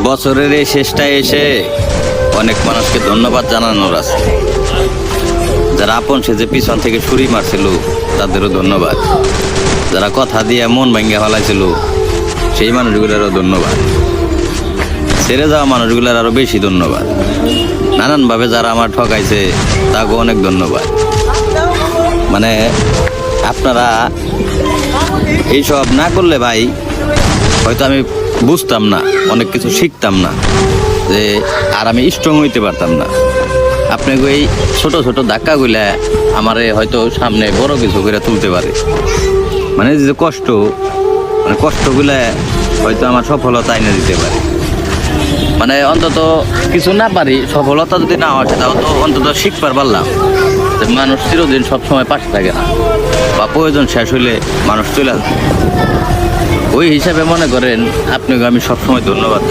বছরের এই শেষটায় এসে অনেক মানুষকে ধন্যবাদ জানানোর আছে। যারা আপন সেজে পিছন থেকে ছুরি মারছিল তাদেরও ধন্যবাদ। যারা কথা দিয়ে মন ভাঙ্গা ফেলাইছিল সেই মানুষগুলোরও ধন্যবাদ। ছেড়ে যাওয়া মানুষগুলোর আরো বেশি ধন্যবাদ। নানানভাবে যারা আমার ঠকাইছে তাকেও অনেক ধন্যবাদ। মানে আপনারা এইসব না করলে ভাই হয়তো আমি বুঝতাম না, অনেক কিছু শিখতাম না, যে আর আমি স্ট্রং হইতে পারতাম না। আপনাকে এই ছোট ছোট ধাক্কাগুলা আমারে হয়তো সামনে বড় কিছু করে তুলতে পারে। মানে যে কষ্ট, মানে কষ্টগুলা হয়তো আমার সফলতা এনে দিতে পারে। মানে অন্তত কিছু না পারি, সফলতা যদি না আসে তাও তো অন্তত শিখবার পারলাম যে মানুষ চিরদিন সবসময় পাশে থাকে না, বা প্রয়োজন শেষ হইলে মানুষ চলে আসে। ওই হিসাবে মনে করেন আপনাকে আমি সবসময় ধন্যবাদ।